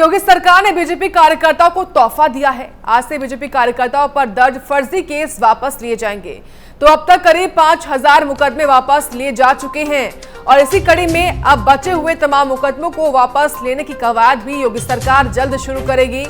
योगी सरकार ने बीजेपी कार्यकर्ताओं को तोहफा दिया है। आज से बीजेपी कार्यकर्ताओं पर दर्ज फर्जी केस वापस लिए जाएंगे। तो अब तक करीब 5000 मुकदमे वापस लिए जा चुके हैं और इसी कड़ी में अब बचे हुए तमाम मुकदमों को वापस लेने की कवायद भी योगी सरकार जल्द शुरू करेगी।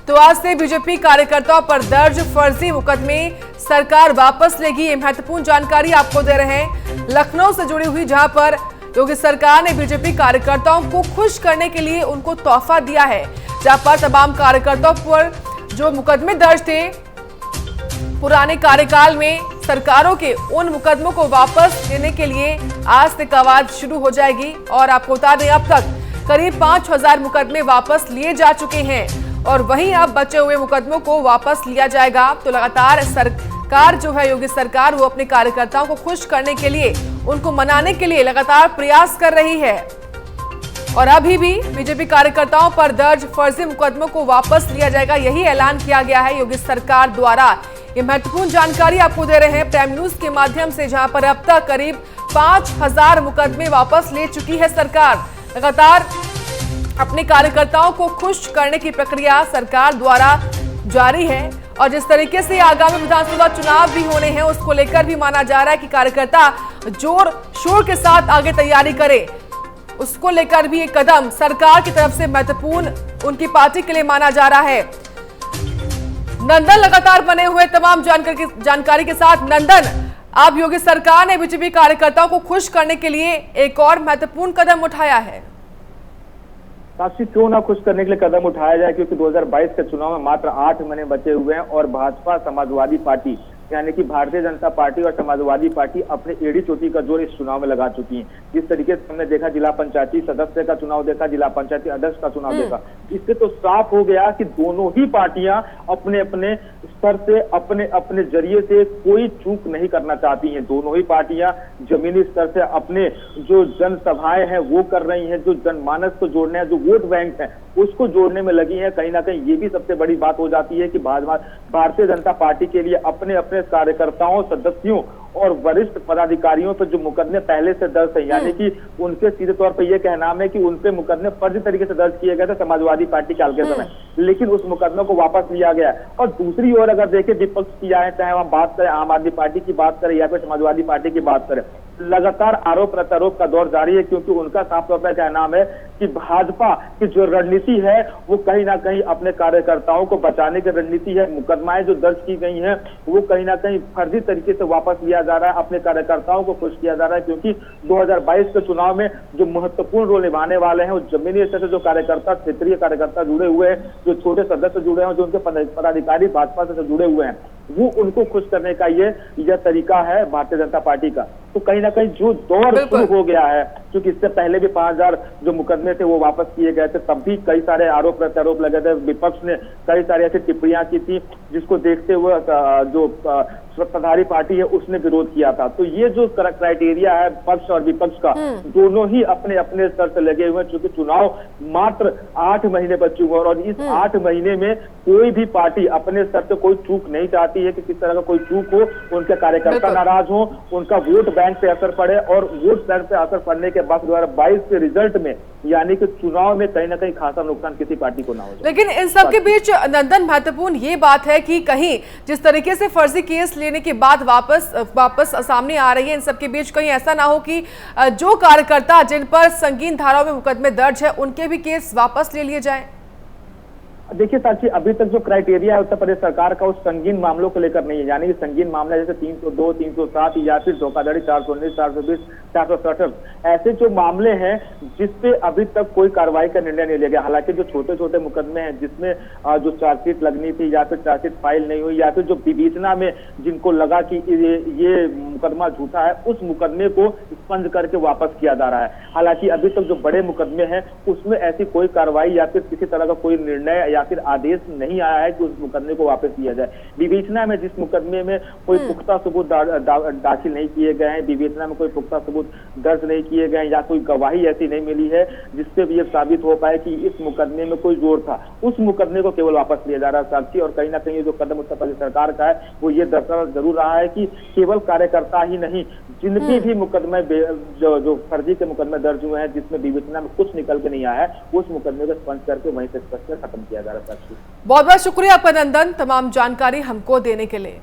तो आज से बीजेपी कार्यकर्ताओं पर दर्ज फर्जी मुकदमे सरकार वापस लेगी। ये महत्वपूर्ण जानकारी आपको दे रहे हैं लखनऊ से जुड़ी हुई, जहां पर योगी सरकार ने बीजेपी कार्यकर्ताओं को खुश करने के लिए उनको तोहफा दिया है, जहां पर तमाम कार्यकर्ताओं पर जो मुकदमे दर्ज थे पुराने कार्यकाल में सरकारों के, उन मुकदमों को वापस लेने के लिए आज से कवायद शुरू हो जाएगी। और आपको बता दें अब तक करीब 5000 मुकदमे वापस लिए जा चुके हैं और वहीं अब बचे हुए मुकदमों को वापस लिया जाएगा। तो लगातार सरकार जो है, योगी सरकार, वो अपने कार्यकर्ताओं को खुश करने के लिए, उनको मनाने के लिए लगातार प्रयास कर रही है। और अभी भी बीजेपी कार्यकर्ताओं पर दर्ज फर्जी मुकदमों को वापस लिया जाएगा, यही ऐलान किया गया है योगी सरकार द्वारा। ये महत्वपूर्ण जानकारी आपको दे रहे हैं प्राइम न्यूज के माध्यम से, जहां पर अब तक करीब 5000 मुकदमे वापस ले चुकी है सरकार। लगातार अपने कार्यकर्ताओं को खुश करने की प्रक्रिया सरकार द्वारा जारी है और जिस तरीके से आगामी विधानसभा चुनाव भी होने हैं, उसको लेकर भी माना जा रहा है कि कार्यकर्ता जोर शोर के साथ आगे तैयारी करें। उसको लेकर भी एक कदम सरकार की तरफ से महत्वपूर्ण उनकी पार्टी के लिए माना जा रहा है। नंदन लगातार बने हुए तमाम जानकारी के साथ। नंदन, अब योगी सरकार ने बीजेपी कार्यकर्ताओं को खुश करने के लिए एक और महत्वपूर्ण कदम उठाया है। साक्षी, क्यों ना खुश करने के लिए कदम उठाया जाए, क्योंकि 2022 के चुनाव में मात्र 8 महीने बचे हुए हैं और भाजपा समाजवादी पार्टी यानी कि भारतीय जनता पार्टी और समाजवादी पार्टी अपने एड़ी चोटी का जोर इस चुनाव में लगा चुकी है। जिस तरीके से हमने देखा, जिला पंचायती सदस्य का चुनाव देखा, जिला पंचायती अध्यक्ष का चुनाव देखा, इससे तो साफ हो गया कि दोनों ही पार्टियां अपने अपने स्तर से, अपने अपने जरिए से कोई चूक नहीं करना चाहती हैं। दोनों ही पार्टियां जमीनी स्तर से अपने जो जनसभाएं हैं वो कर रही हैं, जो जनमानस को जोड़ने हैं, जो वोट बैंक है उसको जोड़ने में लगी है। कहीं ना कहीं ये भी सबसे बड़ी बात हो जाती है कि भारतीय जनता पार्टी के लिए अपने अपने कार्यकर्ताओं, सदस्यों और वरिष्ठ पदाधिकारियों पर जो मुकदमे पहले से दर्ज है, यानी कि उनके सीधे तौर पर यह कहना है कि उनपे मुकदमे फर्जी तरीके से दर्ज किए गए थे समाजवादी पार्टी के के समय, लेकिन उस मुकदमे को वापस लिया गया। और दूसरी ओर अगर देखें विपक्ष की आए, चाहे हम बात करें आम आदमी पार्टी की बात करें या फिर समाजवादी पार्टी की बात करें, लगातार आरोप प्रत्यारोप का दौर जारी है, क्योंकि उनका साफ तौर पर कहना है कि भाजपा की जो रणनीति है वो कहीं ना कहीं अपने कार्यकर्ताओं को बचाने की रणनीति है। मुकदमाएं जो दर्ज की गई हैं वो कहीं ना कहीं फर्जी तरीके से वापस लिया जा रहा है, अपने कार्यकर्ताओं को खुश किया जा रहा है, क्योंकि 2022 के चुनाव में जो महत्वपूर्ण रोल निभाने वाले हैं वो जमीनी स्तर से जो कार्यकर्ता, क्षेत्रीय कार्यकर्ता जुड़े हुए हैं, जो छोटे सदस्य जुड़े हैं, जो उनके पदाधिकारी भाजपा से जुड़े हुए हैं, वो उनको खुश करने का यह तरीका है भारतीय जनता पार्टी का। तो कहीं ना कहीं जो दौर शुरू हो गया है, क्योंकि इससे पहले भी 5000 जो मुकदमे थे वो वापस किए गए थे, तब भी कई सारे आरोप प्रत्यारोप लगे थे, विपक्ष ने कई सारी ऐसी टिप्पणियां की थी जिसको देखते हुए जो सत्ताधारी पार्टी है उसने विरोध किया था। तो ये जो क्राइटेरिया है पक्ष और विपक्ष का, दोनों ही अपने अपने स्तर से लगे हुए हैं, क्योंकि चुनाव मात्र 8 महीने बचे हुए हैं और इस 8 महीने में कोई भी पार्टी अपने स्तर से कोई चूक नहीं चाहती है कि किस तरह का कोई चूक हो, उनके कार्यकर्ता नाराज हो, उनका वोट बैंक पे असर पड़े और वोट बैंक पे असर पड़ने के बाद 2022 के रिजल्ट में यानी कि चुनाव में कहीं ना कहीं खासा नुकसान किसी पार्टी को ना हो। लेकिन इन सब के बीच नंदन, महत्वपूर्ण ये बात है कि कहीं जिस तरीके से फर्जी केस लेने के बाद वापस सामने आ रही है, इन सब के बीच कहीं ऐसा ना हो कि जो कार्यकर्ता जिन पर संगीन धाराओं में मुकदमे दर्ज है उनके भी केस वापस ले लिए जाएं। देखिए साक्षी, अभी तक जो क्राइटेरिया है उत्तर प्रदेश सरकार का उस संगीन मामलों को लेकर नहीं है, यानी कि संगीन मामला जैसे 302, 307 या फिर धोखाधड़ी 419, 420, 467 ऐसे जो मामले हैं जिसपे अभी तक कोई कार्रवाई का निर्णय नहीं लिया गया। हालांकि जो छोटे छोटे मुकदमे हैं जिसमें जो चार्जशीट लगनी थी या फिर चार्जशीट फाइल नहीं हुई या फिर जो विवेचना में जिनको लगा कि ये मुकदमा झूठा है, उस मुकदमे को स्पंज करके वापस किया जा रहा है। हालांकि अभी तक जो बड़े मुकदमे हैं उसमें ऐसी कोई कार्रवाई या फिर किसी तरह का कोई निर्णय या फिर आदेश नहीं आया है कि उस मुकदमे को वापस लिया जाए। विवेचना में जिस मुकदमे में कोई पुख्ता सबूत दाखिल नहीं किए गए हैं, विवेचना में कोई पुख्ता सबूत दर्ज नहीं किए गए या कोई गवाही ऐसी नहीं मिली है जिससे भी ये साबित हो पाए कि इस मुकदमे में कोई जोर था, उस मुकदमे को केवल वापस लिया जा रहा है साक्षी। और कहीं ना कहीं जो कदम उत्तर प्रदेश सरकार का है वो ये दर्शा जरूर रहा है कि केवल कार्यकर्ता ही नहीं, जिनके भी मुकदमे जो फर्जी के मुकदमे दर्ज हुए हैं जिसमें विवेचना में कुछ निकल के नहीं आया है, उस मुकदमे को स्पंज करके वहीं से स्पष्ट खत्म किया जा रहा है। बहुत बहुत शुक्रिया आपका नंदन, तमाम जानकारी हमको देने के लिए।